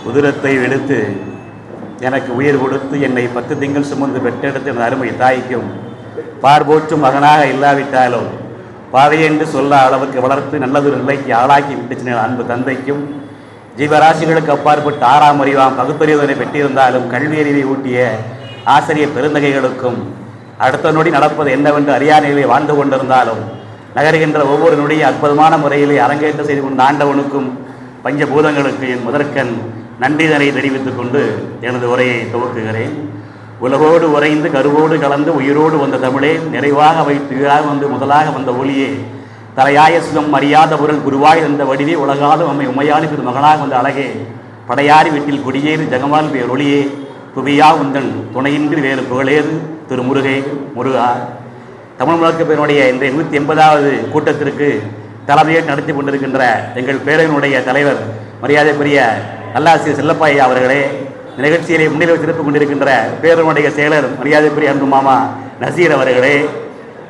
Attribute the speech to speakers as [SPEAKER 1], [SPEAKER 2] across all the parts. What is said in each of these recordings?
[SPEAKER 1] உதிரத்தை எடுத்து எனக்கு உயிர் கொடுத்து என்னை 10 திங்கள் சுமந்து பெற்றெடுத்து என் அருமை தாய்க்கும் பார்போற்றும் மகனாக இல்லாவிட்டாலும் பாதையென்று சொல்ல அளவுக்கு வளர்த்து நல்லதொரு நிலைக்கு ஆளாக்கி விட்டு அன்பு தந்தைக்கும் ஜீவராசிகளுக்கு அப்பாற்பட்டு 6ஆம் அறிவாம் பகுத்தறிவதனை பெற்றிருந்தாலும் கல்வியறிவை ஊட்டிய ஆசிரியர் பெருந்தகைகளுக்கும் அடுத்த நொடி நடப்பது என்னவென்று அறியாநிலை வாழ்ந்து கொண்டிருந்தாலும் நகர்கின்ற ஒவ்வொரு நொடியும் அற்புதமான முறையிலே அரங்கேற்றம் செய்து கொண்ட ஆண்டவனுக்கும் பஞ்சபூதங்களுக்கு என் முதற்கண் நன்றிதனை தெரிவித்துக் கொண்டு எனது உரையை துவக்குகிறேன். உலகோடு உறைந்து கருவோடு கலந்து உயிரோடு வந்த தமிழே, நிறைவாக வைத்து உயிராக வந்து முதலாக வந்த ஒளியே, தலையாய சுகம் அறியாத பொருள் குருவாய் வந்த வடிவே, உலகாலும் அம்மை உமையாளி திரு மகனாக வந்த அழகே, படையாரி வீட்டில் குடியேறு ஜகமால் பேர் ஒளியே, புவியா உந்தன் துணையின்றி வேறு புகழேது திரு முருகே முருகா. தமிழ் முழக்க பேருடைய இந்த 180வது கூட்டத்திற்கு தலைமையை நடத்தி கொண்டிருக்கின்ற எங்கள் பேரனுடைய தலைவர் மரியாதைக்குரிய நல்லாசிரியர் செல்லப்பாய் அவர்களே, நிகழ்ச்சியிலே முன்னிலை சிறப்பு கொண்டிருக்கின்ற பேரனுடைய செயலர் மரியாதைக்குரிய அன்பு மாமா நசீர் அவர்களே,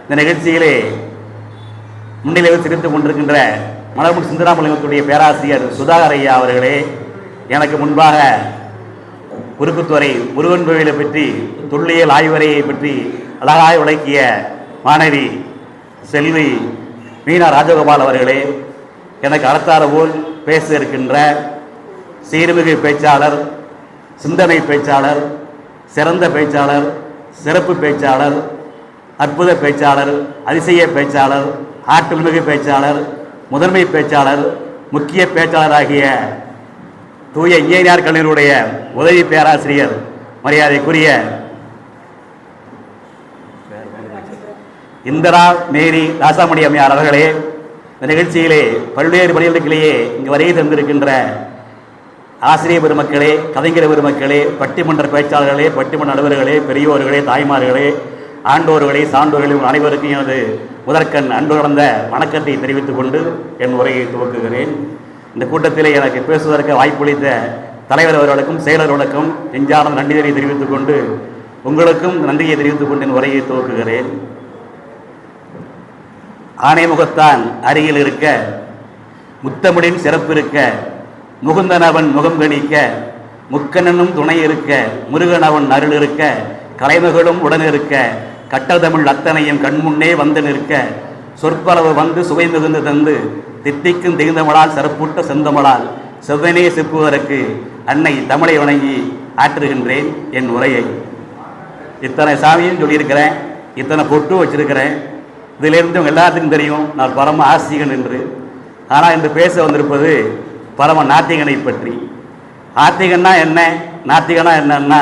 [SPEAKER 1] இந்த நிகழ்ச்சியிலே முன்னிலை சிரித்துக் கொண்டிருக்கின்ற மலர்முடி சுந்தராமலிங்கத்துடைய பேராசிரியர் சுதாகர் ஐயா அவர்களே, எனக்கு முன்பாக குறுக்குத்துறை முருகன் கோவிலை பற்றி தொல்லியல் ஆய்வறையை பற்றி அழகாக விளக்கிய மாணவி செல்வி மீனா ராஜகோபால் அவர்களே, எனக்கு அடுத்தார போல் பேச இருக்கின்ற சீர்மிகு பேச்சாளர், சிந்தனை பேச்சாளர், சிறந்த பேச்சாளர், சிறப்பு பேச்சாளர், அற்புத பேச்சாளர், அதிசய பேச்சாளர், ஆற்றல்மிகு பேச்சாளர், முதன்மை பேச்சாளர், முக்கிய பேச்சாளராகிய தூய இன்ஜினியர் கல்லூரியுடைய உதவி பேராசிரியர் மரியாதைக்குரிய இந்திரா மேரி ராசாமணி அம்மையார் அவர்களே, இந்த நிகழ்ச்சியிலே பல்வேறு பணிகளுக்கிலேயே இங்கு வருகை தந்திருக்கின்ற ஆசிரியர் பெருமக்களே, கலைஞர் பெருமக்களே, பட்டிமன்ற பேச்சாளர்களே, பட்டிமன்ற நடுவர்களே, பெரியோர்களே, தாய்மார்களே, ஆண்டோர்களே, சான்றோர்களே, அனைவருக்கும் எனது முதற்கண் அன்பு கலந்த வணக்கத்தை தெரிவித்துக் கொண்டு என் உரையை துவக்குகிறேன். இந்த கூட்டத்திலே எனக்கு பேசுவதற்கு வாய்ப்பளித்த தலைவர் அவர்களுக்கும் செயலர்களுக்கும் நெஞ்சார்ந்த நன்றியை தெரிவித்துக் கொண்டு உங்களுக்கும் நன்றியை தெரிவித்துக் கொண்டு என் உரையை துவக்குகிறேன். ஆணைமுகத்தான் அருகில் இருக்க, முத்தமிழின் சிறப்பு இருக்க, முகுந்தனவன் முகம் கணிக்க, முக்கண்ணனும் துணை இருக்க, முருகனவன் அருள் இருக்க, கலைமகளும் உடன் இருக்க, கட்டதமிழ் அத்தனையும் கண்முன்னே வந்து நிற்க, சொற்பளவு வந்து சுவை மிகுந்து தந்து தித்திக்கும் திகுந்தமளால் சிறப்புட்ட செந்தமளால் செவ்வனே சிப்புவதற்கு அன்னை தமிழை வணங்கி ஆற்றுகின்றேன் என் உரையை. இத்தனை சாமியும் சொல்லியிருக்கிறேன், இத்தனை பொட்டு வச்சிருக்கிறேன். இதிலிருந்து உங்கள் எல்லாத்துக்கும் தெரியும் நான் பரம ஆஸ்திகன் என்று. ஆனால் இன்று பேச வந்திருப்பது பரம நாத்திகனை பற்றி. ஆத்திகன்னா என்ன, நாத்திகனா என்னன்னா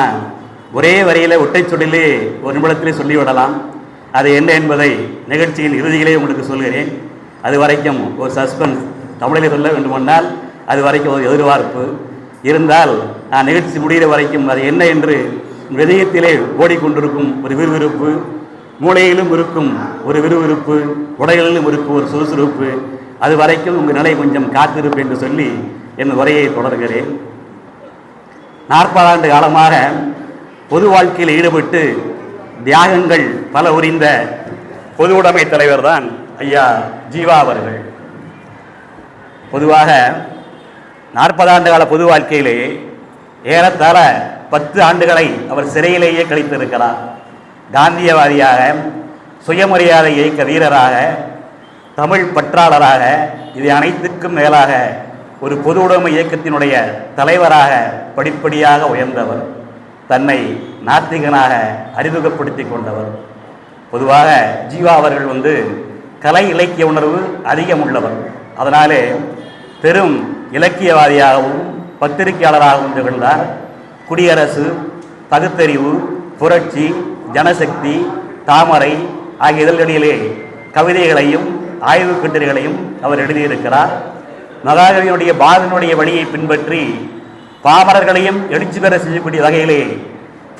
[SPEAKER 1] ஒரே வரியில் ஒட்டை சொல்லிலே ஒரு நிமிடத்திலே சொல்லிவிடலாம். அது என்ன என்பதை நிகழ்ச்சியின் இறுதியிலே உங்களுக்கு சொல்கிறேன். அது வரைக்கும் ஒரு சஸ்பென்ஸ், தமிழில் சொல்ல வேண்டுமென்றால் அது வரைக்கும் ஒரு எதிர்பார்ப்பு இருந்தால் நான் நிகழ்ச்சி முடிகிற வரைக்கும் அது என்ன என்று விதயத்திலே ஓடிக்கொண்டிருக்கும் ஒரு விறுவிறுப்பு, மூளையிலும் இருக்கும் ஒரு விறுவிறுப்பு, உடைகளிலும் இருக்கும் ஒரு சுறுசுறுப்பு, அது வரைக்கும் உங்கள் நிலை கொஞ்சம் காத்திருப்பு என்று சொல்லி என் உரையை தொடர்கிறேன். 40 ஆண்டு காலமாக பொது வாழ்க்கையில் ஈடுபட்டு தியாகங்கள் பல உரிந்த பொது உடைமை தலைவர் தான் ஐயா ஜீவா அவர்கள். பொதுவாக 40 ஆண்டு கால பொது வாழ்க்கையிலே ஏறத்தாழ 10 ஆண்டுகளை அவர் சிறையிலேயே கழித்திருக்கிறார். காந்தியவாதியாக, சுயமரியாதை இயக்க வீரராக, தமிழ் பற்றாளராக, இதை அனைத்துக்கும் மேலாக ஒரு பொது உடைமை இயக்கத்தினுடைய தலைவராக படிப்படியாக உயர்ந்தவர், தன்னை நாத்திகனாக அறிமுகப்படுத்தி கொண்டவர். பொதுவாக ஜீவா அவர்கள் கலை இலக்கிய உணர்வு அதிகம் உள்ளவர். அதனாலே பெரும் இலக்கியவாதியாகவும் பத்திரிகையாளராகவும் திகழ்ந்தார். குடியரசு, பகுத்தறிவு, புரட்சி, ஜனசக்தி, தாமரை ஆகிய இதழ்களிலே கவிதைகளையும் ஆய்வு கட்டுரைகளையும் அவர் எழுதியிருக்கிறார். மகாகவியினுடைய பாரதியினுடைய வழியை பின்பற்றி பாமரர்களையும் எழுச்சி பெற செய்யக்கூடிய வகையிலே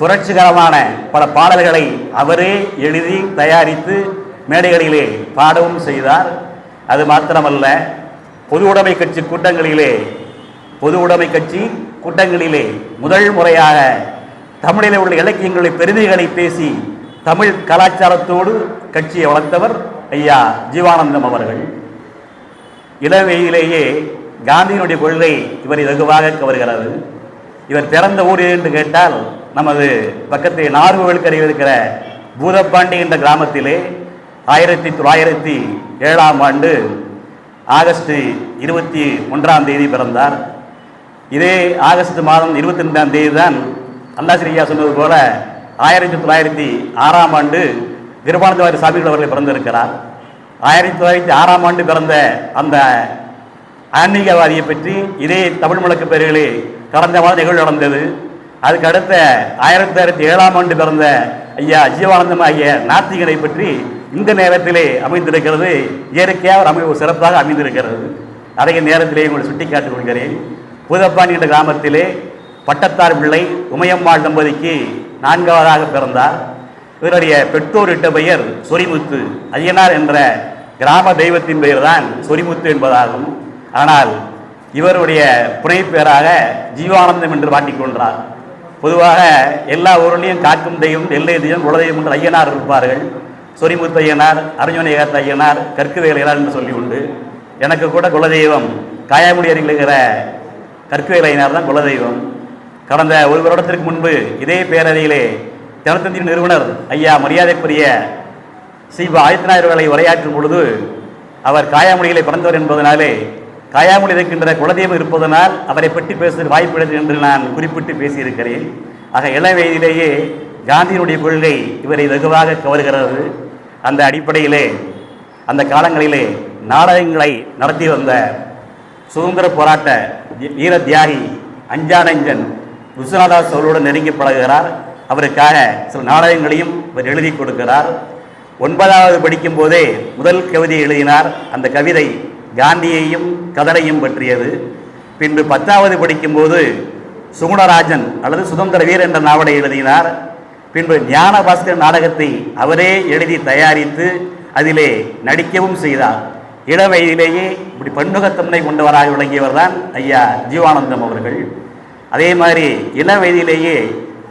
[SPEAKER 1] புரட்சிகரமான பல பாடல்களை அவரே எழுதி தயாரித்து மேடைகளிலே பாடவும் செய்தார். அது மாத்திரமல்ல, பொது உடைமை கட்சி கூட்டங்களிலே முதல் முறையாக தமிழில் உள்ள இலக்கியங்களுடைய பெருமைகளை பேசி தமிழ் கலாச்சாரத்தோடு கட்சியை வளர்த்தவர் ஐயா ஜீவானந்தம் அவர்கள். இளவெயிலேயே காந்தியினுடைய கொள்கை இவரை வெகுவாக கவர்கிறது. இவர் பிறந்த ஊர் என்று கேட்டால் நமது பக்கத்தில் நார்கோவிலுக்கு இருக்கிற பூதப்பாண்டி என்ற கிராமத்திலே 1907ஆம் ஆண்டு ஆகஸ்ட் 21ஆம் தேதி பிறந்தார். இதே ஆகஸ்ட் மாதம் 22ஆம் தேதி தான் அண்ணாசிரியா சொன்னது போல 1906ஆம் ஆண்டு கிருபானந்தவாரி சாமிகள் அவர்கள் பிறந்திருக்கிறார். 1906ஆம் ஆண்டு பிறந்த அந்த ஆன்மீகவாதியை பற்றி இதே தமிழ் முழக்க பெயர்களே கடந்த மாதம் நிகழ்வு நடந்தது. அதுக்கு அடுத்த 1907ஆம் ஆண்டு பிறந்த ஐயா ஜீவானந்தம் ஆகிய நாத்திகனை பற்றி இந்த நேரத்திலே அமைந்திருக்கிறது. இயற்கையாக ஒரு அமைப்பு சிறப்பாக அமைந்திருக்கிறது. அதே நேரத்திலே உங்களை சுட்டிக்காட்டிக் கொள்கிறேன். பூதப்பாண்டி என்ற கிராமத்திலே பட்டத்தார் பிள்ளை உமையம்மாள் தம்பதிக்கு 4வதாக பிறந்தார். இவருடைய பெற்றோர் இட்ட பெயர் சொரிமுத்து. ஐயனார் என்ற கிராம தெய்வத்தின் பெயர் தான் சொரிமுத்து என்பதாகும். ஆனால் இவருடைய புனைப்பெயராக ஜீவானந்தம் என்று மாட்டிக்கொண்டார். பொதுவாக எல்லா ஊரிலையும் காக்கும் தெய்வம், எல்லை தெய்வம், குலதெய்வம் என்று ஐயனார் இருப்பார்கள். சொரிமுத்து ஐயனார், அரஞ்சோனியகத்த ஐயனார், கற்குவேல் ஐயனார் என்று சொல்லி உண்டு. எனக்கு கூட குலதெய்வம் காயாமுடி அருகில் இருக்கிற கற்குவேல் ஐயனார் தான் குலதெய்வம். கடந்த ஒரு வருடத்திற்கு முன்பு இதே பேரவையிலே தினத்தந்தியின் நிறுவனர் ஐயா மரியாதைக்குரிய சீபா ஆதித்யநாத் அவர்களை உரையாற்றும் பொழுது அவர் காயாமுடிகளை பிறந்தவர் என்பதனாலே காயாமுடி இருக்கின்ற குலதெய்வம் இருப்பதனால் அவரை பற்றி பேசுகிற வாய்ப்பு என்று நான் குறிப்பிட்டு பேசியிருக்கிறேன். ஆக இளம் வயதிலேயே காந்தியினுடைய கொள்கை இவரை வெகுவாக கவர்கிறது. அந்த அடிப்படையிலே அந்த காலங்களிலே நாடகங்களை நடத்தி வந்த சுதந்திர போராட்ட வீர தியாகி அஞ்சானஞ்சன் விஸ்வநாதாஸ் அவர்களுடன் நெருங்கி பழகுகிறார். அவருக்காக சில நாடகங்களையும் இவர் எழுதி கொடுக்கிறார். 9வது படிக்கும் போதே முதல் கவிதையை எழுதினார். அந்த கவிதை காந்தியையும் கதரையும் பற்றியது. பின்பு 10வது படிக்கும்போது சுகுணராஜன் அல்லது சுதந்திர வீரர் என்ற நாவலை எழுதினார். பின்பு ஞான பாஸ்கர் நாடகத்தை அவரே எழுதி தயாரித்து அதிலே நடிக்கவும் செய்தார். இள வயதிலேயே இப்படி பன்முகத்தன்மை கொண்டவராக விளங்கியவர் தான் ஐயா ஜீவானந்தம் அவர்கள். அதே மாதிரி இள வயதிலேயே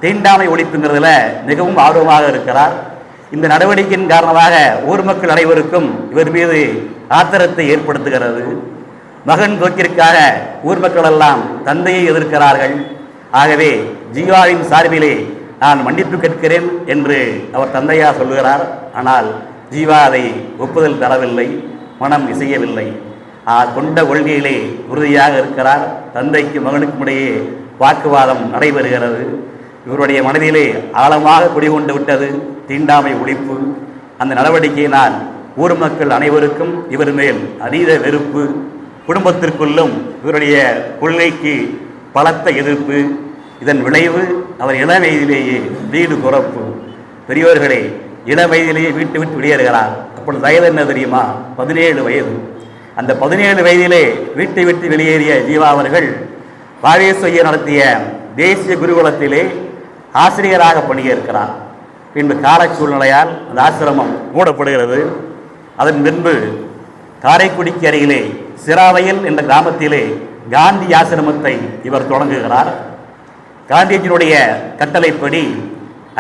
[SPEAKER 1] தீண்டாமை ஒழிப்புங்கிறதுல மிகவும் ஆர்வமாக இருக்கிறார். இந்த நடவடிக்கையின் காரணமாக ஊர் மக்கள் அனைவருக்கும் இவர் மீது ஆத்திரத்தை ஏற்படுத்துகிறது. மகன் போக்கிற்காக ஊர் மக்கள் எல்லாம் தந்தையை எதிர்க்கிறார்கள். ஆகவே ஜீவாவின் சார்பிலே நான் மன்னிப்பு கேட்கிறேன் என்று அவர் தந்தையார் சொல்லுகிறார். ஆனால் ஜீவா அதை ஒப்புதல் தரவில்லை, மனம் இசையவில்லை. கொண்ட கொள்கையிலே உறுதியாக இருக்கிறார். தந்தைக்கு மகனுக்கும் இடையே வாக்குவாதம் நடைபெறுகிறது. இவருடைய மனதிலே ஆழமாக குடிகொண்டு விட்டது தீண்டாமை ஒழிப்பு. அந்த நடவடிக்கையினால் ஊர் மக்கள் அனைவருக்கும் இவர் மேல் அதீத வெறுப்பு, குடும்பத்திற்குள்ளும் இவருடைய கொள்கைக்கு பலத்த எதிர்ப்பு. இதன் விளைவு அவர் இள வயதிலேயே வீடு குறப்பு. பெரியோர்களே, இள வயதிலேயே வீட்டு விட்டு வெளியேறுகிறார். அப்பொழுது வயது என்ன தெரியுமா? 17 வயது. அந்த 17 வயதிலே வீட்டை விட்டு வெளியேறிய ஜீவா அவர்கள் பாவேஸ்வரியை நடத்திய தேசிய குருகுலத்திலே ஆசிரியராக பணியேற்கிறார். பின்பு கால சூழ்நிலையால் அந்த ஆசிரமம் மூடப்படுகிறது. அதன் பின்பு காரைக்குடிக்கு அருகிலே சிராவயல் என்ற கிராமத்திலே காந்தி ஆசிரமத்தை இவர் தொடங்குகிறார். காந்திஜியினுடைய கட்டளைப்படி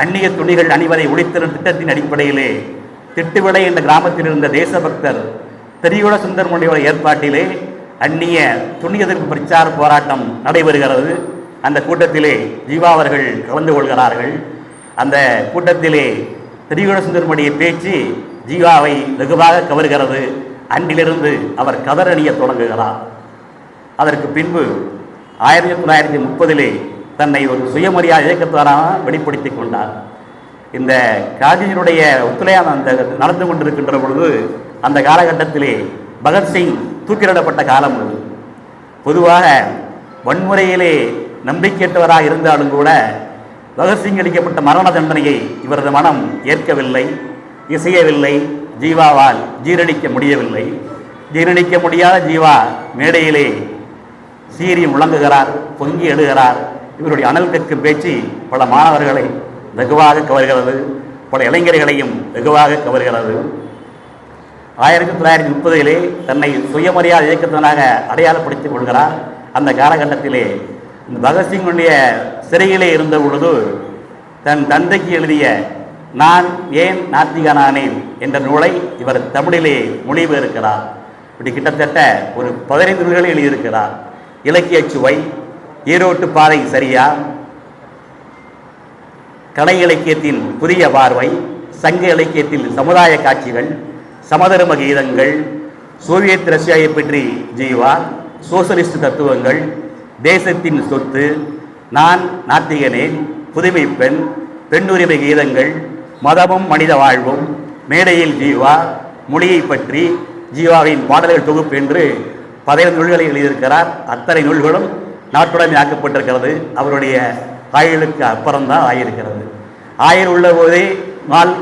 [SPEAKER 1] அந்நிய துணிகள் அணிவதை ஒழித்திடும் திட்டத்தின் அடிப்படையிலே திட்டுவிளை என்ற கிராமத்தில் இருந்த தேசபக்தர் பெரியோட சுந்தரமுடைய ஏற்பாட்டிலே அந்நிய துணி எதிர்ப்பு பிரச்சார போராட்டம் நடைபெறுகிறது. அந்த கூட்டத்திலே ஜீவா அவர்கள் கலந்து கொள்கிறார்கள். அந்த கூட்டத்திலே பெரியோட சுந்தரமுடைய பேச்சு ஜீவாவை வெகுவாக கவர்கிறது. அன்றிலிருந்து அவர் கதர் அணிய தொடங்குகிறார். அதற்கு பின்பு 1930 தன்னை ஒரு சுயமரியாதை இயக்கத்தாராக வெளிப்படுத்தி கொண்டார். இந்த காந்தியினுடைய ஒத்துழையாமை அந்த நடந்து கொண்டிருக்கின்ற பொழுது அந்த காலகட்டத்திலே பகத்சிங் தூக்கிலிடப்பட்ட காலம் அது. பொதுவாக வன்முறையிலே நம்பிக்கையற்றவராக இருந்தாலும் கூட பகத்சிங் அளிக்கப்பட்ட மரண தண்டனையை இவரது மனம் ஏற்கவில்லை, இசையவில்லை. ஜீவாவால் ஜீரணிக்க முடியவில்லை. ஜீரணிக்க முடியாத ஜீவா மேடையிலே சீறி முழங்குகிறார், பொங்கி எழுகிறார். இவருடைய அனல் கற்கும் பேச்சு பல மாணவர்களை வெகுவாக கவர்கிறது, பல இளைஞர்களையும் வெகுவாக கவர்கிறது. 1930 தன்னை சுயமரியாதை இயக்கத்தினராக அடையாளப்படுத்திக் கொள்கிறார். அந்த காலகட்டத்திலே இந்த பகத்சிங்குடைய சிறையிலே இருந்த பொழுது தன் தந்தைக்கு எழுதிய நான் ஏன் நாத்திகனானேன் என்ற நூலை இவர் தமிழிலே மொழிபெயர்க்கிறார். இப்படி கிட்டத்தட்ட ஒரு 15 நூல்களை எழுதியிருக்கிறார். இலக்கிய சுவை, ஈரோட்டு பாதை சரியா, கலை இலக்கியத்தின் புதிய பார்வை, சங்க இலக்கியத்தில் சமுதாய காட்சிகள், சமதர்ம கீதங்கள், சோவியத் ரஷ்யாவை பற்றி ஜீவா, சோசலிஸ்ட் தத்துவங்கள், தேசத்தின் சொத்து, நான் நாத்திகனே, புதுமை பெண், பெண்ணுரிமை கீதங்கள், மதமும் மனித வாழ்வும், மேடையில் ஜீவா, மொழியை பற்றி ஜீவாவின் பாடல்கள் தொகுப்பு என்று 15 நூல்களை எழுதியிருக்கிறார். அத்தனை நூல்களும் நாட்டுடைமையாக்கப்பட்டிருக்கிறது. அவருடைய ஆயுளுக்கு அப்புறம்தான் ஆகியிருக்கிறது. ஆயுள் உள்ள போதே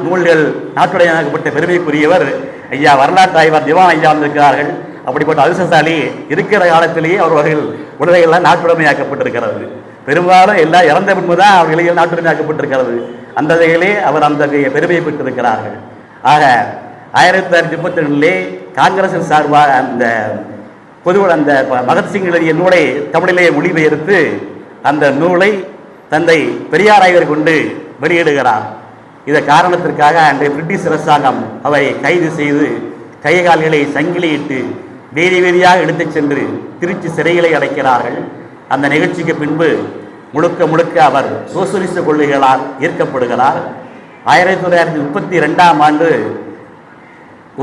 [SPEAKER 1] நூல்கள் நாட்டுடைமையாக்கப்பட்ட பெருமைக்குரியவர் ஐயா வரலாற்று ஆய்வார் திவான் ஐயா வந்திருக்கிறார்கள். அப்படிப்பட்ட அதிர்ஷ்டசாலி இருக்கிற காலத்திலேயே அவர்கள் உடலைகள்லாம் நாட்டுடைமையாக்கப்பட்டிருக்கிறது. பெரும்பாலும் எல்லாம் இறந்த பின்பு தான் அவர்கள் நாட்டுடைமையாக்கப்பட்டிருக்கிறது. அந்த வகையிலே அவர் அந்த பெருமையை பெற்றிருக்கிறார்கள். ஆக 1932 காங்கிரசின் சார்பாக அந்த அந்த பகத்சிங் எழுதிய நூலை தமிழிலே மொழிபெயர்த்து அந்த நூலை தந்தை பெரியார் ஆய்வர் கொண்டு வெளியிடுகிறார். இந்த காரணத்திற்காக அன்றைய பிரிட்டிஷ் அரசாங்கம் அவரை கைது செய்து கைகால்களை சங்கிலியிட்டு வீதி வீதியாக எடுத்துச் சென்று திருச்சி சிறைகளை அடைக்கிறார்கள். அந்த நிகழ்ச்சிக்கு பின்பு முழுக்க அவர் சோசலிச கொள்கைகளால் ஈர்க்கப்படுகிறார். 1932ஆம் ஆண்டு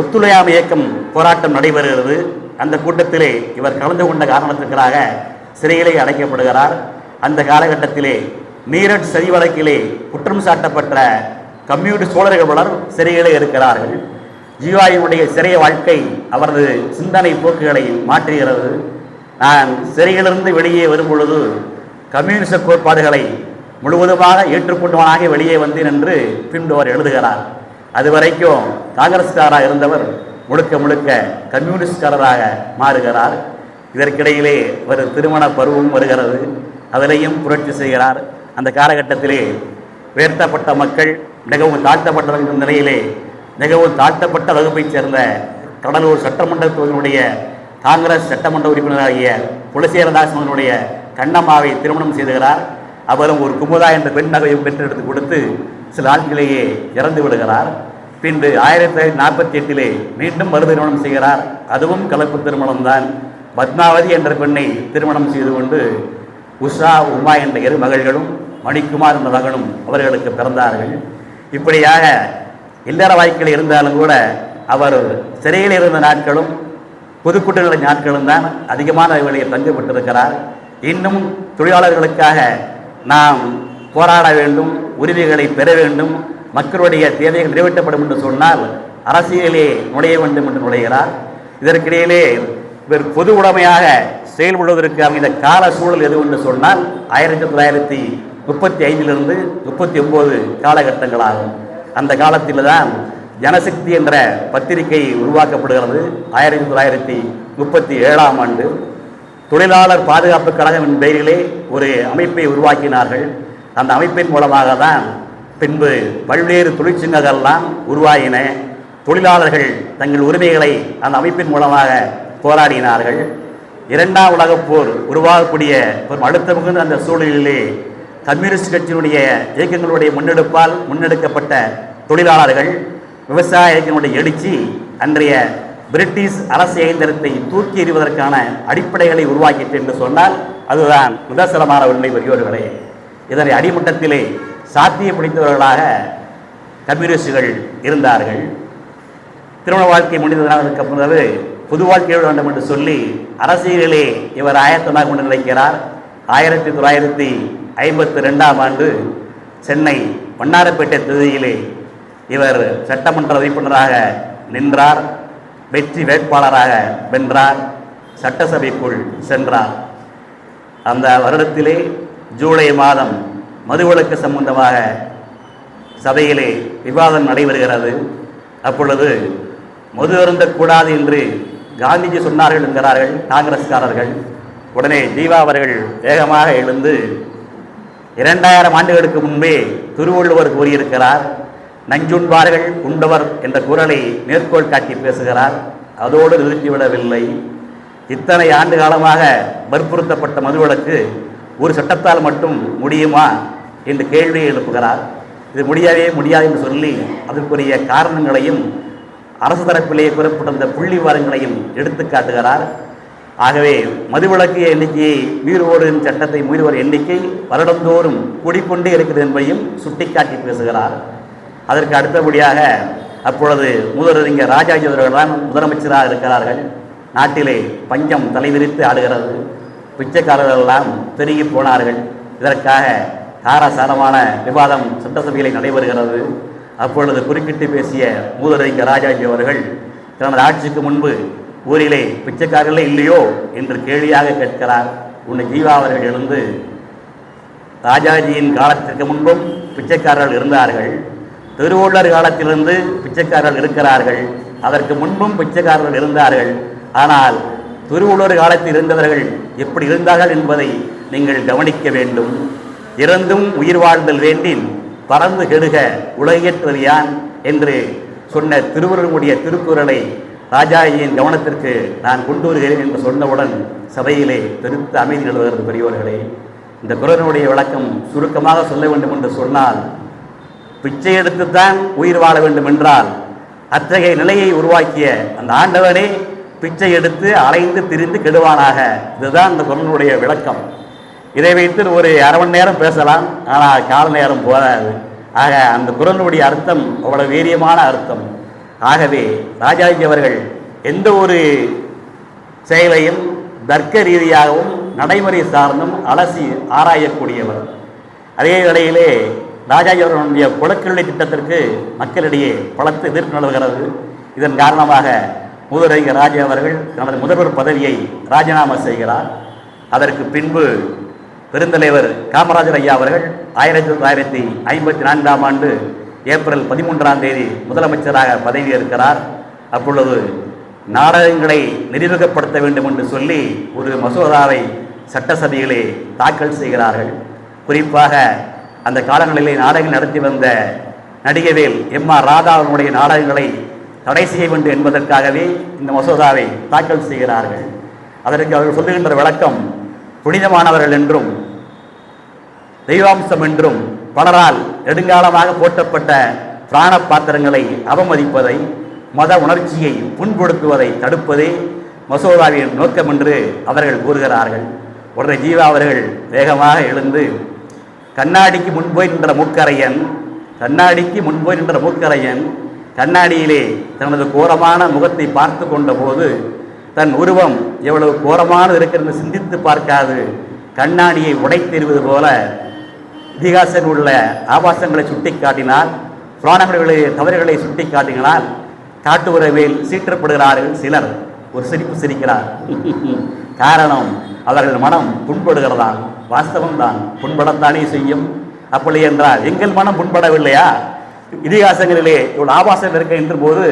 [SPEAKER 1] ஒத்துழையாமை இயக்கம் போராட்டம் நடைபெறுகிறது. அந்த கூட்டத்திலே இவர் கலந்து கொண்ட காரணத்திற்காக சிறையிலே அடைக்கப்படுகிறார். அந்த காலகட்டத்திலே மீரட் சதி வழக்கிலே குற்றம் சாட்டப்பட்ட கம்யூனிஸ்ட் சோழர்கள் பலர் சிறையிலே இருக்கிறார்கள். ஜீவாவினுடைய சிறை வாழ்க்கை அவரது சிந்தனை போக்குகளை மாற்றுகிறது. நான் சிறையிலிருந்து வெளியே வரும் பொழுது கம்யூனிச கோட்பாடுகளை முழுவதுமாக ஏற்றுக்கொண்டவனாக வெளியே வந்தேன் என்று பின்பு அவர் எழுதுகிறார். அதுவரைக்கும் காங்கிரஸ்காராக இருந்தவர் முழுக்க கம்யூனிஸ்ட்காரராக மாறுகிறார். இதற்கிடையிலே ஒரு திருமண பருவம் வருகிறது. அதிலையும் புரட்சி செய்கிறார். அந்த காலகட்டத்திலே உயர்த்தப்பட்ட மக்கள் மிகவும் தாழ்த்தப்பட்ட நிலையிலே மிகவும் தாழ்த்தப்பட்ட வகுப்பைச் சேர்ந்த கடலூர் சட்டமன்ற தொகுதியினுடைய காங்கிரஸ் சட்டமன்ற உறுப்பினராகிய குலசேகரதாசனுடைய கண்ணம்மாவை திருமணம் செய்துகிறார். அவரும் ஒரு குமுதா என்ற பெண் நகையை பெற்றெடுத்து கொடுத்து சில நாட்களிலேயே இறந்து விடுகிறார். பின்பு 1948 மீண்டும் மறு திருமணம் செய்கிறார். அதுவும் கலப்பு திருமணம்தான். பத்மாவதி என்ற பெண்ணை திருமணம் செய்து கொண்டு உஷா, உமா என்ற 2 மகள்களும் மணிக்குமார் என்ற மகனும் அவர்களுக்கு பிறந்தார்கள். இப்படியாக இல்லற வாழ்க்கையில் இருந்தாலும் கூட அவர் சிறையில் இருந்த நாட்களும் பொதுக்கூட்டங்கள நாட்களும் தான் அதிகமான வேலையை பங்கு பெற்றிருக்கிறார். இன்னும் தொழிலாளர்களுக்காக நாம் போராட வேண்டும், உரிமைகளை பெற வேண்டும், மக்களுடைய தேவைகள் நிறைவேற்றப்படும் என்று சொன்னால் அரசியலே நுழைய வேண்டும் என்று நுழைகிறார். இதற்கிடையிலே இவர் பொது உடைமையாக செயல்படுவதற்கு அமைந்த கால சூழல் எது என்று சொன்னால் 1935 39 காலகட்டங்களாகும். அந்த காலத்தில் தான் ஜனசக்தி என்ற பத்திரிகை உருவாக்கப்படுகிறது. 1937ஆம் ஆண்டு தொழிலாளர் பாதுகாப்பு கழகம் பெயரிலே ஒரு அமைப்பை உருவாக்கினார்கள். அந்த அமைப்பின் மூலமாக தான் பின்பு பல்வேறு தொழிற்சங்கங்கள்லாம் உருவாகின. தொழிலாளர்கள் தங்கள் உரிமைகளை அந்த அமைப்பின் மூலமாக போராடினார்கள். 2ஆம் உலகப் போர் உருவாகக்கூடிய ஒரு அழுத்தம் மிகுந்த அந்த சூழலிலே கம்யூனிஸ்ட் கட்சியினுடைய இயக்கங்களுடைய முன்னெடுப்பால் முன்னெடுக்கப்பட்ட தொழிலாளர்கள் விவசாய இயக்கங்களுடைய எழுச்சி அன்றைய பிரிட்டிஷ் அரசு இயந்திரத்தை தூக்கி எறிவதற்கான அடிப்படைகளை உருவாக்கிட்டு என்று சொன்னால் அதுதான் நிதர்சனமான உண்மை. பெரியோர்களே, இதனை அடிமட்டத்திலே சாத்தியப்படுத்தவர்களாக கம்யூனிஸ்டுகள் இருந்தார்கள். திருமண வாழ்க்கை முடிந்ததற்கு பிறகு புது வாழ்க்கை வேண்டும் என்று சொல்லி அரசியலிலே இவர் ஆயத்தமாக கொண்டு நினைக்கிறார். 1952ஆம் ஆண்டு சென்னை வண்ணாரப்பேட்டை தொகுதியிலே இவர் சட்டமன்ற உறுப்பினராக நின்றார். வெற்றி வேட்பாளராக வென்றார். சட்டசபைக்குள் சென்றார். அந்த வருடத்திலே ஜூலை மாதம் மதுவிலக்கு சம்பந்தமாக சபையிலே விவாதம் நடைபெறுகிறது. அப்பொழுது மது அருந்தக்கூடாது என்று காந்திஜி சொன்னார்கள் என்கிறார்கள் காங்கிரஸ்காரர்கள். உடனே ஜீவா அவர்கள் வேகமாக எழுந்து 2000 ஆண்டுகளுக்கு முன்பே திருவள்ளுவர் கூறியிருக்கிறார், நஞ்சுண்பார்கள் உண்டவர் என்ற குரலை மேற்கோள் காட்டி பேசுகிறார். அதோடு நிறுத்திவிடவில்லை. இத்தனை ஆண்டு காலமாக வற்புறுத்தப்பட்ட மதுவிலக்கு ஒரு சட்டத்தால் மட்டும் முடியுமா என்று கேள்வியை எழுப்புகிறார். இது முடியவே முடியாது என்று சொல்லி அதற்குரிய காரணங்களையும் அரசு தரப்பிலேயே கூறப்பட்ட புள்ளி விவரங்களையும் எடுத்து காட்டுகிறார். ஆகவே மதுவிலக்கு எண்ணிக்கையை மீறுவோரின் சட்டத்தை மீறுவோர் எண்ணிக்கை வருடந்தோறும் கூடிக்கொண்டே இருக்கிறது என்பதையும் சுட்டிக்காட்டி பேசுகிறார். அதற்கு அடுத்தபடியாக அப்பொழுது முதலறிஞர் ராஜாஜி அவர்கள் தான் முதலமைச்சராக இருக்கிறார்கள். நாட்டிலே பஞ்சம் தலைவிரித்து ஆடுகிறது. பிச்சைக்காரர்கள் எல்லாம் பெருகி போனார்கள். இதற்காக காரசாரமான விவாதம் சட்டசபையிலே நடைபெறுகிறது. அப்பொழுது குறுக்கிட்டு பேசிய முதலறிஞர் ராஜாஜி அவர்கள் தனது ஆட்சிக்கு முன்பு ஊரிலே பிச்சைக்காரர்களே இல்லையோ என்று கேள்வியாக கேட்கிறார். உன்னை ஜீவா அவர்கள் எழுந்து, ராஜாஜியின் காலத்திற்கு முன்பும் பிச்சைக்காரர்கள் இருந்தார்கள், திருவள்ளுவர் காலத்திலிருந்து பிச்சைக்காரர்கள் இருக்கிறார்கள், அதற்கு முன்பும் பிச்சைக்காரர்கள் இருந்தார்கள். ஆனால் திருவள்ளுவர் காலத்தில் இருந்தவர்கள் எப்படி இருந்தார்கள் என்பதை நீங்கள் கவனிக்க வேண்டும். இறந்தும் உயிர் வாழ்தல் வேண்டின் பறந்து கெடுக உலகேற்றது யான் என்று சொன்ன திருவள்ளுவருடைய திருக்குறளை ராஜாஜியின் கவனத்திற்கு நான் கொண்டு வருகிறேன் என்று சொன்னவுடன் சபையிலே பெருத்த அமைதி நிலவுகிறது. பெரியவர்களே, இந்த குறளுடைய விளக்கம் சுருக்கமாக சொல்ல வேண்டும் என்று சொன்னால், பிச்சை எடுத்துத்தான் உயிர் வாழ வேண்டும் என்றால் அத்தகைய நிலையை உருவாக்கிய அந்த ஆண்டவனே பிச்சை எடுத்து அலைந்து திரிந்து கெடுவானாக. இதுதான் இந்த குறளுடைய விளக்கம். இதை வைத்து ஒரு அரை மணி நேரம் பேசலாம், ஆனால் கால நேரம் போதாது. ஆக அந்த குறளுடைய அர்த்தம் அவ்வளவு வீரியமான அர்த்தம். ஆகவே ராஜாஜி அவர்கள் எந்த ஒரு செயலையும் தர்க்க ரீதியாகவும் நடைமுறை சார்ந்தும் அலசி ஆராயக்கூடியவர். அதே வேளையிலே ராஜாஜி அவர்களுடைய குலக்கல்வி திட்டத்திற்கு மக்களிடையே பலத்து எதிர்ப்பு நிலவுகிறது. இதன் காரணமாக முதலமைச்சர் ராஜா அவர்கள் தனது முதல்வர் பதவியை ராஜினாமா செய்கிறார். அதற்கு பின்பு பெருந்தலைவர் காமராஜர் ஐயா அவர்கள் 1954ஆம் ஆண்டு ஏப்ரல் 13ஆம் தேதி முதலமைச்சராக பதவியேற்கிறார். அப்பொழுது நாடகங்களை நிர்வகிப்படுத்த வேண்டும் என்று சொல்லி ஒரு மசோதாவை சட்டசபையிலே தாக்கல் செய்கிறார்கள். குறிப்பாக அந்த காலங்களிலே நாடகம் நடத்தி வந்த நடிகவேல் எம்.ஆர். ராதாவுடைய நாடகங்களை தடை செய்ய வேண்டும் என்பதற்காகவே இந்த மசோதாவை தாக்கல் செய்கிறார்கள். அதற்கு அவர்கள் சொல்லுகின்ற விளக்கம், புனிதமானவர்கள் என்றும் தெய்வாம்சம் என்றும் பலரால் நெடுங்காலமாக போற்றப்பட்ட பிராண பாத்திரங்களை அவமதிப்பதை, மத உணர்ச்சியை புண்படுத்துவதை தடுப்பதே மசோதாவின் நோக்கம் என்று அவர்கள் கூறுகிறார்கள். உடனே ஜீவா அவர்கள் வேகமாக எழுந்து, கண்ணாடிக்கு முன்போய் நின்ற மூக்கரையன் கண்ணாடியிலே தனது கோரமான முகத்தை பார்த்து கொண்ட போது தன் உருவம் எவ்வளவு கோரமானது இருக்கிறது சிந்தித்து பார்க்காது கண்ணாடியை உடைத்தெறிவது போல இதிகாசத்தில் உள்ள ஆபாசங்களை சுட்டி காட்டினால், புராணங்களுடைய தவறுகளை சுட்டி காட்டினால் காட்டுவரவேல் சீற்றப்படுகிறார்கள் சிலர். ஒரு சிரிப்பு சிரிக்கிறார். காரணம், அவர்கள் மனம் புண்படுகிறதான். வாஸ்தவம்தான், புண்படத்தானே செய்யும். அப்படி என்றால் எங்கள் மனம் புண்படவில்லையா? இதிகாசங்களிலே இவ்வளவு ஆபாசம் இருக்க என்ற போது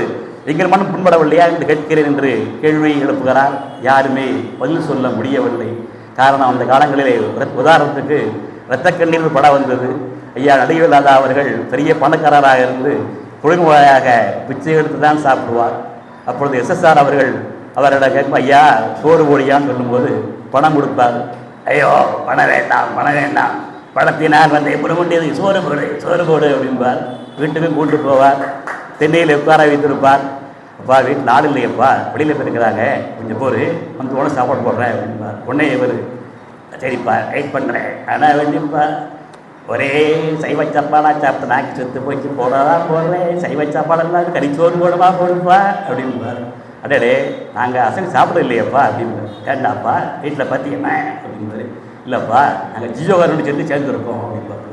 [SPEAKER 1] எங்கள் மனம் புண்படவில்லையா என்று கேட்கிறேன் என்று கேள்வியை எழுப்புகிறார். யாருமே பதில் சொல்ல முடியவில்லை. காரணம், அந்த காலங்களிலே உதாரணத்துக்கு இரத்தக்கண்ணீர் படம் வந்தது. ஐயா நடிகர் தாதா அவர்கள் பெரிய பணக்காரராக இருந்து குழுமுறையாக பிச்சை எடுத்து தான் சாப்பிடுவார். அப்பொழுது எஸ்எஸ்ஆர் அவர்கள் அவரிடம் கேட்கும், ஐயா சோறு போடியான்னு சொல்லும்போது பணம் கொடுப்பார். ஐயோ பணம் வேண்டாம், பணத்தினால் வந்து புறமுண்டியது சோறு போடு அப்படின்பார். வீட்டுக்கு கூட்டு போவார். தென்னையில் உட்கார வைத்திருப்பார். அப்பா வீட்டில் ஆள் இல்லையப்பா, வெளியில் போயிருக்கிறாங்க, கொஞ்சம் போர் வந்து உடனே சாப்பாடு போடுறேன் அப்படின்பார். உடனே இவர், சரிப்பா வெயிட் பண்ணுறேன், ஆனால் வேண்டியப்பா ஒரே சைவ சாப்பாடாக சாப்பிட்டு நாக்கி செத்து போச்சு, போடாதான் போடுறேன், சைவ சாப்பாடெல்லாம் கறிச்சோறு போடுமா போடுப்பா அப்படின்பார். அடே நாங்கள் அசைவ சாப்பிட இல்லையப்பா அப்படின்னு. ஏண்டாப்பா வீட்டில் பார்த்தீங்கன்னா அப்படின்பாரு. இல்லைப்பா நாங்கள் ஜீரோகாரணி சேர்ந்துருக்கோம் அப்படின்பாரு.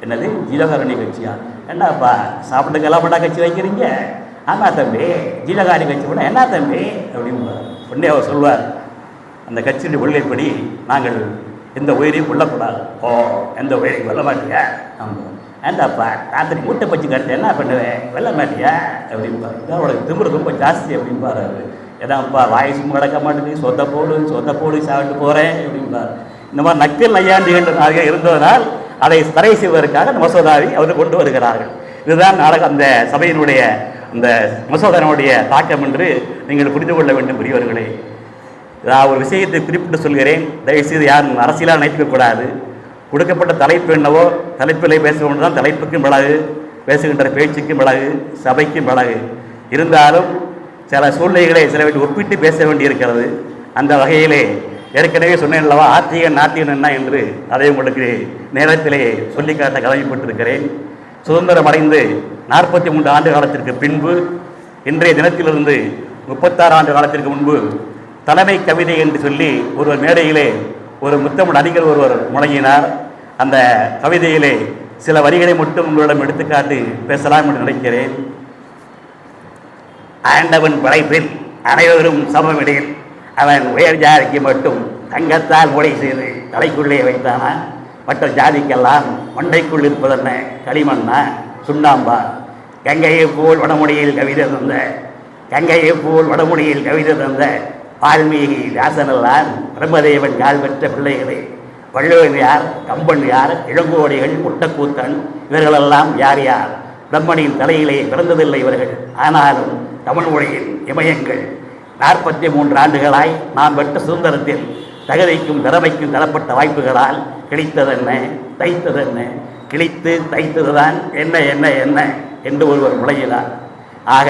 [SPEAKER 1] என்னது ஜீரோகாரணி கட்சியா? என்னப்பா சாப்பிட்டு கலாப்பட்டா கட்சி வைக்கிறீங்க? ஆமாம் தம்பி, ஜீரகாரி கட்சி கூட என்ன தம்பி அப்படின்பார். உடனே அவர் சொல்வார், அந்த கட்சியுடைய கொள்கைப்படி நாங்கள் எந்த உயிரையும் கொல்லக்கூடாது. ஓ, எந்த உயிரையும் கொல்ல மாட்டியா? ஆமாம். ஏண்டாப்பா ராத்திரி மூட்டை பச்சு கட்டு என்ன பண்ணுவேன், வெல்ல மாட்டியா அப்படின்பார். அவளோட திமிரு ரொம்ப ஜாஸ்தி அப்படின்பார். அவர் ஏதாப்பா வாய்ஸும் கிடக்க மாட்டேங்குது, சொத்த போடு சாப்பிட்டு போகிறேன் அப்படின்பார். இந்த மாதிரி நக்கல் நையாண்டிகள் இருந்ததனால் அதை தடை செய்வதற்காக அந்த மசோதாவை அவர்கள் கொண்டு வருகிறார்கள். இதுதான் நாடகம், அந்த சபையினுடைய அந்த மசோதாவினுடைய தாக்கம் என்று நீங்கள் புரிந்து கொள்ள வேண்டும் பெரியவர்களே. நான் ஒரு விஷயத்தை குறிப்பிட்டு சொல்கிறேன், தயவுசெய்து யாரும் அரசியலாக நினைக்கக்கூடாது. கொடுக்கப்பட்ட தலைப்பு என்னவோ தலைப்பில் பேச வேண்டும் தான். தலைப்புக்கும் மிளகு, பேசுகின்ற பேச்சுக்கும் மிளகு, சபைக்கும் மிளகு. இருந்தாலும் சில சூழ்நிலைகளை சில ஒப்பிட்டு பேச வேண்டியிருக்கிறது. அந்த வகையிலே ஏற்கனவே சொன்னேன் அல்லவா, ஆத்திகன் நாத்திகன் என்ன என்று அதை உங்களுக்கு நேரத்திலே சொல்லிக்காட்ட கடமைப்பட்டிருக்கிறேன். சுதந்திரம் அடைந்து 43 ஆண்டு காலத்திற்கு பின்பு இன்றைய தினத்திலிருந்து 36 ஆண்டு காலத்திற்கு முன்பு தலைமை கவிதை என்று சொல்லி ஒருவர் மேடையிலே ஒரு முத்தமிழ் நடிகர் ஒருவர் முழங்கினார். அந்த கவிதையிலே சில வரிகளை மட்டும் உங்களிடம் எடுத்துக்காட்டி பேசலாம் என்று நினைக்கிறேன். ஆண்டவன் படைப்பில் அனைவரும் சமமிடையில் அவன் உயர் ஜாதிக்கு மட்டும் தங்கத்தால் மூளை செய்து தலைக்குள்ளே வைத்தானா? மற்ற ஜாதிக்கெல்லாம் மண்டைக்குள் இருப்பதென்ன களிமண்ணா சுண்ணாம்பா? கங்கையை போல் வடமொழியில் கவிதை தந்த வால்மீகி வியாசனெல்லாம் பிரம்மதேவன் கால் பெற்ற பிள்ளைகளே. வள்ளுவன் யார்? கம்பன் யார்? இளங்கோடிகள், முட்டக்கூத்தன் இவர்களெல்லாம் யார்? பிரம்மனின் தலையிலே பிறந்ததில்லை இவர்கள். ஆனாலும் தமிழ் மொழியில் இமயங்கள் 43 ஆண்டுகளாய் நாம் பெற்ற சுதந்திரத்தில் தகுதிக்கும் திறமைக்கும் தரப்பட்ட வாய்ப்புகளால் கிழித்ததென்ன தைத்ததென்ன? கிழித்து தைத்ததுதான் என்ன என்ன என்ன என்று ஒருவர் முழங்கினார். ஆக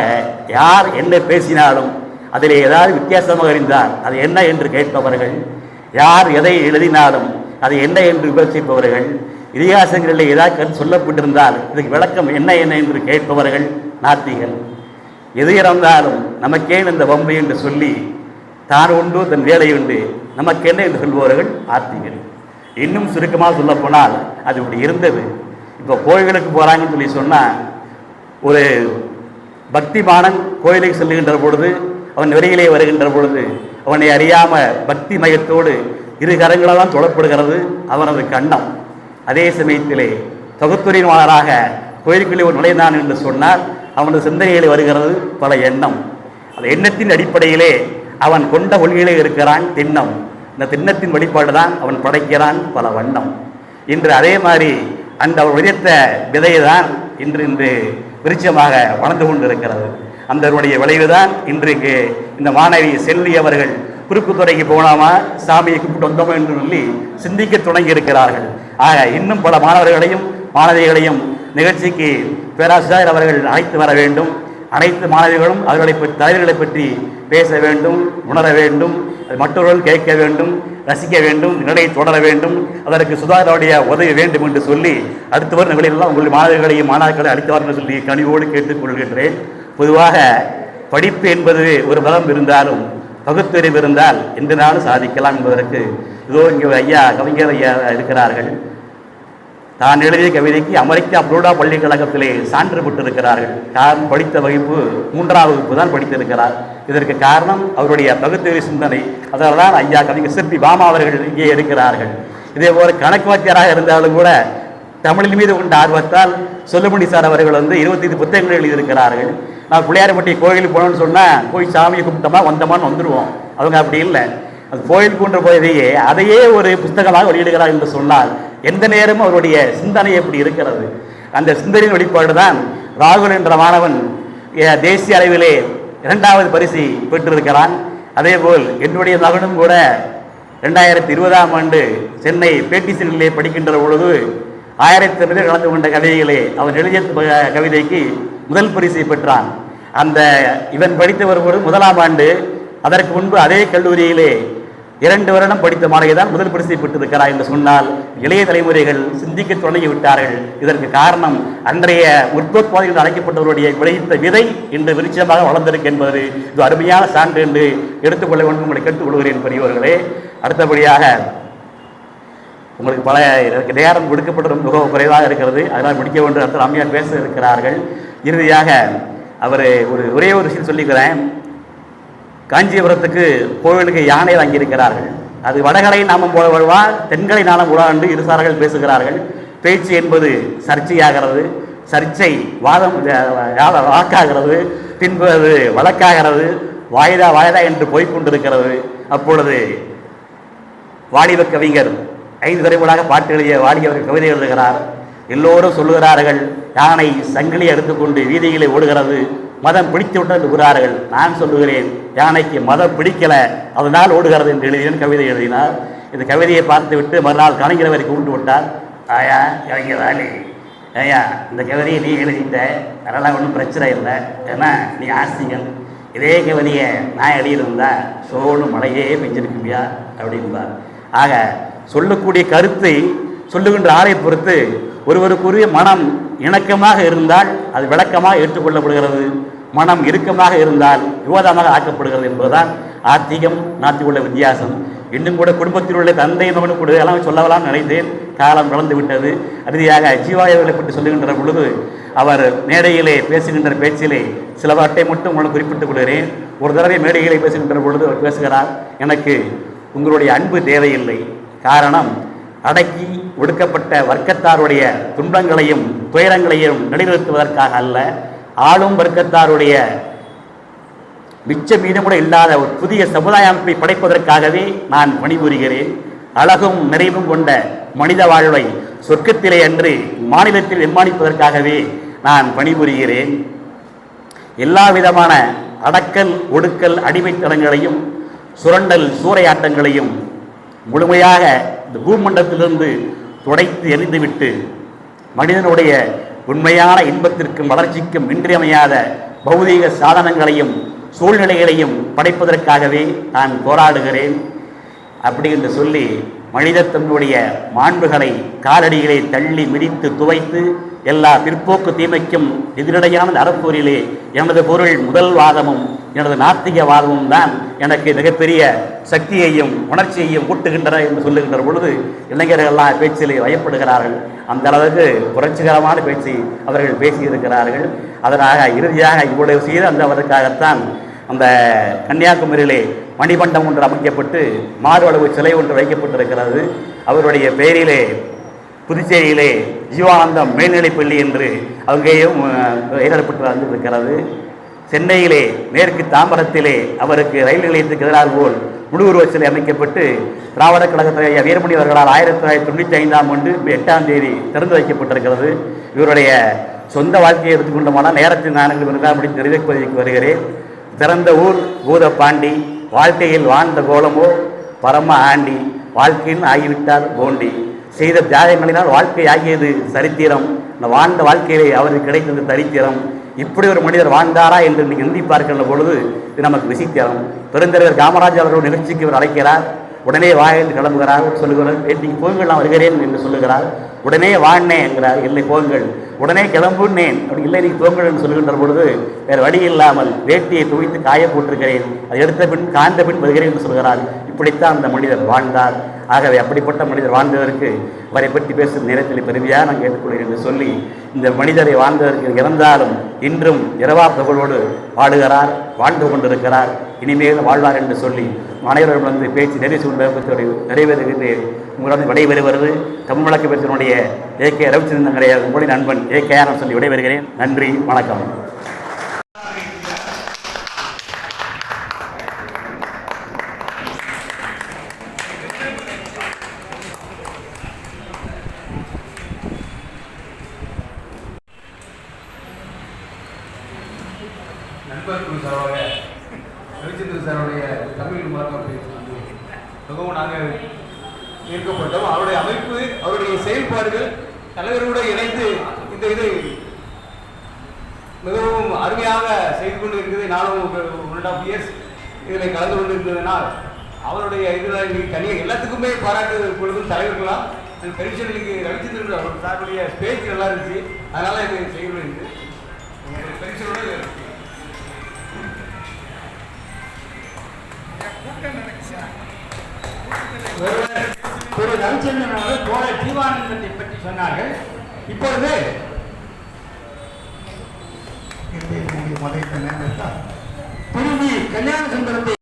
[SPEAKER 1] யார் என்ன பேசினாலும் அதில் ஏதாவது வித்தியாசமாக இருந்தால் அது என்ன என்று கேட்பவர்கள், யார் எதை எழுதினாலும் அது என்ன என்று விமர்சிப்பவர்கள், இதிகாசங்களில் ஏதாவது சொல்லப்பட்டிருந்தால் இதுக்கு விளக்கம் என்ன என்ன என்று கேட்பவர்கள் நாத்திகள். எது இறந்தாலும் நமக்கேன் இந்த வம்பு என்று சொல்லி தான் உண்டு தன் வேலை உண்டு நமக்கென்ன என்று சொல்பவர்கள் ஆத்திகள். இன்னும் சுருக்கமாக சொல்லப்போனால் அது இப்படி இருந்தது. இப்போ கோயிலுக்கு போகிறாங்கன்னு சொல்லி சொன்னால், ஒரு பக்திமானன் கோயிலுக்கு செல்லுகின்ற பொழுது, அவன் வெளியிலே வருகின்ற பொழுது அவனை அறியாமல் பக்தி மயத்தோடு இரு கரங்களெல்லாம் தொடப்படுகிறது அவனது கண்ணம். அதே சமயத்திலே தொகுத்துறையினராக கோயிலுக்குள்ளே ஒரு நுழைந்தான் என்று சொன்னால் அவனது சிந்தனையில் வருகிறது பல எண்ணம். அந்த எண்ணத்தின் அடிப்படையிலே அவன் கொண்ட கொள்கையிலே இருக்கிறான் திண்ணம். இந்த திண்ணத்தின் வெளிப்பாடு தான் அவன் படைக்கிறான் பல வண்ணம். இன்று அதே மாதிரி அந்த விதைத்த விதையை தான் இன்று விருட்சமாக வளர்ந்து கொண்டிருக்கிறது. அந்தனுடைய விளைவுதான் இன்றைக்கு இந்த மாணவி செல்வி அவர்கள் குறுக்குத்துறைக்கு போனாமா, சாமியை கூப்பிட்டு வந்தோமா என்று சொல்லி சிந்திக்க தொடங்கி இருக்கிறார்கள். ஆக இன்னும் பல மாணவர்களையும் மாணவிகளையும் நிகழ்ச்சிக்கு பேராசிரியர் அவர்கள் அழைத்து வர வேண்டும். அனைத்து மாணவிகளும் அவர்களை தலைவர்களை பற்றி பேச வேண்டும், உணர வேண்டும், மற்றவர்கள் கேட்க வேண்டும், ரசிக்க வேண்டும், நிலையை தொடர வேண்டும். அதற்கு சுதாகருடைய உதவி வேண்டும் என்று சொல்லி அடுத்து வரும் நிலையிலெல்லாம் உங்களுடைய மாணவர்களையும் மாணாக்களையும் அளித்தவார்கள் சொல்லி கனிவோடு கேட்டுக்கொள்கின்றேன். பொதுவாக படிப்பு என்பது ஒரு பலம் இருந்தாலும் பகுத்தறிவு இருந்தால் எந்த நாளும் சாதிக்கலாம் என்பதற்கு இதோ இங்கே ஐயா கவிஞர் ஐயா இருக்கிறார்கள். தான் எழுதிய கவிதைக்கு அமெரிக்கா புளோரிடா பல்கலைக்கழகத்திலே சான்று பெற்றிருக்கிறார்கள். காரணம் படித்த வகுப்பு 3ஆம் வகுப்பு தான் படித்திருக்கிறார். இதற்கு காரணம் அவருடைய பகுத்தறிவு சிந்தனை. அதனால் தான் ஐயா கவிஞர் சிற்பி பாமா அவர்கள் இங்கே இருக்கிறார்கள். இதே போல கணக்கு வாத்தியராக இருந்தாலும் கூட தமிழின் மீது கொண்ட ஆர்வத்தால் சொல்லுமணி சார் அவர்கள் 25 புத்தகங்கள் எழுதியிருக்கிறார்கள். நான் பிள்ளையார்பட்டி கோயிலுக்கு போனோம்னு சொன்னால் போய் சாமியை கும்பிட்டோமா வந்தோமான்னு வந்துடுவோம். அவங்க அப்படி இல்லை. அது கோயில் கொண்டு போயதையே அதையே ஒரு புத்தகமாக வெளியிடுகிறார் என்று சொன்னால் எந்த நேரமும் அவருடைய சிந்தனை எப்படி இருக்கிறது. அந்த சிந்தனையின் வெளிப்பாடு தான் ராகுல் என்ற மாணவன் தேசிய அளவிலே 2வது பரிசு பெற்றிருக்கிறான். அதேபோல் என்னுடைய மகனும் கூட 2020ஆம் ஆண்டு சென்னை பேட்டிசிலே படிக்கின்ற பொழுது 1000 பேர் கலந்து கொண்ட கவிதைகளே அவன் எழுதிய கவிதைக்கு முதல் பரிசை பெற்றான். அந்த இவன் படித்து வரும்போது 1ஆம் ஆண்டு, அதற்கு முன்பு அதே கல்லூரியிலே 2 வருடம் படித்த மாணவி தான் முதல் பரிசை பெற்றிருக்கிறார் என்று சொன்னால் இளைய தலைமுறைகள் சிந்திக்க தொடங்கி விட்டார்கள். இதற்கு காரணம் அன்றைய முற்போக்குவாதிகள் அழைக்கப்பட்டவருடைய விளைவித்த விதை இன்று விருட்சமாக வளர்ந்திருக்கு என்பது இது அருமையான சான்று என்று எடுத்துக்கொள்ள வேண்டும். உங்களை கேட்டுக்கொள்கிறேன் பெரியவர்களே. அடுத்தபடியாக உங்களுக்கு பல நேரம் கொடுக்கப்பட்ட மிக குறைவாக இருக்கிறது, அதனால் முடிக்க வேண்டும் என்று அம்மையார் பேச இருக்கிறார்கள். இறுதியாக அவர் ஒரே ஒரு விஷயம் சொல்லிக்கிறேன். காஞ்சிபுரத்துக்கு கோவிலுக்கு யானை வாங்கியிருக்கிறார்கள். அது வடகலை நாமம் போல வருவா, தென்கலை நாமம் உலா என்று இருசார்கள் பேசுகிறார்கள். பேச்சு என்பது சர்ச்சையாகிறது, சர்ச்சை வாதம் வாக்காகிறது, பின்பு அது வழக்காகிறது, வாய்தா வாய்தா என்று போய்கொண்டிருக்கிறது. அப்பொழுது வாலிப கவிஞர் 5 தலைமுறையாக பாட்டு எழுதிய வாலிபவர் கவிதை எழுதுகிறார். எல்லோரும் சொல்லுகிறார்கள் யானை சங்கிலி எடுத்துக்கொண்டு வீதிகளை ஓடுகிறது, மதம் பிடித்து விட்டது கூறுகிறார்கள். நான் சொல்லுகிறேன் யானைக்கு மதம் பிடிக்கல, அதனால் ஓடுகிறது என்று எழுதியன் கவிதை எழுதினார். இந்த கவிதையை பார்த்து விட்டு மறுநாள் கலைஞரவரை கூப்பிட்டு விட்டார். ஆயா கலைஞர் வாலி, ஐயா இந்த கவிதையை நீ எழுதிட்ட, அதெல்லாம் ஒன்றும் பிரச்சனை இல்லை, ஏன்னா நீ ஆசிரியன், இதே கவனிய நான் எழுதியிருந்தால் சோழு மழையே பெஞ்சிருக்கும்பியா அப்படின்பார். ஆக சொல்லக்கூடிய கருத்தை சொல்லுகின்ற ஆளை பொறுத்து ஒருவருக்குரிய மனம் இணக்கமாக இருந்தால் அது விளக்கமாக ஏற்றுக்கொள்ளப்படுகிறது, மனம் இறுக்கமாக இருந்தால் விவாதமாக ஆக்கப்படுகிறது என்பதுதான் ஆத்திகம் நாத்திக உள்ள வித்தியாசம். இன்னும் கூட குடும்பத்தில் உள்ள தந்தை மகனும் கூட எல்லாம் சொல்லலாம் நினைத்தேன். காலம் கலந்து விட்டது. அறுதியாக ஜீவாயவர்களை பற்றி சொல்லுகின்ற பொழுது அவர் மேடையிலே பேசுகின்ற பேச்சிலே சிலவற்றை மட்டும் உங்களுக்கு குறிப்பிட்டுக் கொள்கிறேன். ஒரு தடவை மேடையிலே பேசுகின்ற பொழுது அவர் பேசுகிறார், எனக்கு உங்களுடைய அன்பு தேவையில்லை. காரணம், அடக்கி ஒடுக்கப்பட்ட வர்க்கத்தாருடைய துன்பங்களையும் துயரங்களையும் நிலைநிறுத்துவதற்காக அல்ல, ஆளும் வர்க்கத்தாருடைய மிச்ச மீதம் கூட இல்லாத ஒரு புதிய சமுதாய அமைப்பை படைப்பதற்காகவே நான் பணிபுரிகிறேன். அழகும் நிறைவும் கொண்ட மனித வாழ்வை சொர்க்கத்திலே அன்று மாநிலத்தில் நிர்மாணிப்பதற்காகவே நான் பணிபுரிகிறேன். எல்லா விதமான அடக்கல் ஒடுக்கல் அடிமைத்தனங்களையும் சுரண்டல் சூறையாட்டங்களையும் முழுமையாக இந்த பூமண்டலத்திலிருந்து துடைத்து எறிந்துவிட்டு மனிதனுடைய உண்மையான இன்பத்திற்கும் வளர்ச்சிக்கும் இன்றியமையாத பௌதீக சாதனங்களையும் சூழ்நிலைகளையும் படைப்பதற்காகவே நான் போராடுகிறேன் அப்படி என்று சொல்லி மனிதத்தன்னுடைய மாண்புகளை காலடிகளை தள்ளி மிதித்து துவைத்து எல்லா பிற்போக்கு தீமைக்கும் எதிரடையான அறப்போரிலே எனது பொருள் முதல் வாதமும் எனது நாத்திக வாதமும் தான் எனக்கு மிகப்பெரிய சக்தியையும் உணர்ச்சியையும் ஊட்டுகின்றன என்று சொல்லுகின்ற பொழுது இளைஞர்கள்லாம் பேச்சிலே வயப்படுகிறார்கள். அந்த அளவுக்கு புரட்சிகரமான பேச்சை அவர்கள் பேசியிருக்கிறார்கள். அதனாக இறுதியாக இவ்வளவு செய்து அவருக்காகத்தான் அந்த கன்னியாகுமரியிலே மணிமண்டம் ஒன்று அமைக்கப்பட்டு மாறுவளவு சிலை ஒன்று வைக்கப்பட்டிருக்கிறது. அவருடைய பெயரிலே புதுச்சேரியிலே ஜீவானந்தம் மேல்நிலைப்பள்ளி என்று அங்கேயும் பெயரிடப்பட்டு வந்திருக்கிறது. சென்னையிலே மேற்கு தாம்பரத்திலே அவருக்கு ரயில் நிலையத்துக்கு எதிராக போல் முழு உருவ சிலை அமைக்கப்பட்டு திராவிட கழகத்துடைய வீரமணி அவர்களால் 1995ஆம் ஆண்டு 8ஆம் தேதி திறந்து வைக்கப்பட்டிருக்கிறது. இவருடைய சொந்த வாழ்க்கையை எடுத்துக்கொண்டோமானால் நேரத்தின் நாணயங்கள் இருந்தால் முடிந்து நிறைவேற்பதற்கு வருகிறேன். பிறந்த ஊர் பூதப்பாண்டி, வாழ்க்கையில் வாழ்ந்த கோலமோ பரம ஆண்டி, வாழ்க்கையில் ஆகிவிட்டார் போண்டி, செய்த தியாகங்களினால் வாழ்க்கை ஆகியது சரித்திரம், இந்த வாழ்ந்த வாழ்க்கையிலே அவருக்கு கிடைத்தது தரித்திரம். இப்படி ஒரு மனிதர் வாழ்ந்தாரா என்று எண்ணி பார்க்கின்ற பொழுது இது நமக்கு விசித்திரம். பெருந்தலைவர் காமராஜ் அவர்கள் நிகழ்ச்சிக்கு இவர் அழைக்கிறார், உடனே வா என்று கிளம்புகிறார். சொல்லுகிறார், பேட்டிக்கு போங்கள் நான் வருகிறேன் என்று சொல்லுகிறார். உடனே வாழ்னேன் என்கிறார், இல்லை போங்கள். உடனே கிளம்புனேன், அப்படி இல்லை நீ போங்கள் என்று சொல்லுகின்ற பொழுது வேறு வழி இல்லாமல் வேட்டியை துவைத்து காய போட்டிருக்கிறேன், அதை எடுத்த பின் காய்ந்த பின் வருகிறேன் என்று சொல்கிறார். இப்படித்தான் அந்த மனிதர் வாழ்ந்தார். ஆகவே அப்படிப்பட்ட மனிதர் வாழ்ந்ததற்கு அவரை பற்றி பேசும் நேரத்தில் பெருமையாக நான் கேட்டுக்கொள்கிறேன் என்று சொல்லி இந்த மனிதரை வாழ்ந்ததற்கு இறந்தாலும் இன்றும் இரவா புகழோடு வாழுகிறார், வாழ்ந்து கொண்டிருக்கிறார், இனிமேல் வாழ்வார் என்று சொல்லி அனைவரும் வந்து பேச்சு நிறைவேறுகின்றேன். உங்களுடன் விடைபெறுவது தமிழ் வழக்கு பேச்சினுடைய ஏ.கே. ரவிச்சந்திரன் கிடையாது, உங்களுடைய நண்பன் ஏ.கே.ஆர். சொல்லி விடைபெறுகிறேன். நன்றி, வணக்கம்.
[SPEAKER 2] நண்பர்கள் சார்பாக ரவிச்சந்திரன் சாருடைய தமிழ் மரபு மிகவும் நாங்கள் ஈர்க்கப்பட்டோம். அவருடைய அமைப்பு, அவருடைய செயல்பாடுகள் தலைவரோடு இணைந்து இந்த இதை மிகவும் அருமையாக செய்து கொண்டு இருக்கிறது. நானும் 1.5 இயர்ஸ் இதில் கலந்து கொண்டு இருந்ததுனால் அவருடைய இதில் இன்னைக்கு தனியாக எல்லாத்துக்குமே பாராட்டு கொடுக்கும் தலைவர்களாம். பெருசன் இன்னைக்கு ரவிச்சந்திரன் அவர் சாருடைய ஸ்பேஸ் நல்லா இருந்துச்சு, அதனால இது செய்யணும். இது பெருசனோட ஒரு ரவிச்சந்திரன் அவர்கள் போல ஜீவானந்தத்தை பற்றி சொன்னார்கள். இப்பொழுது திருவி கல்யாண சுந்தரத்தை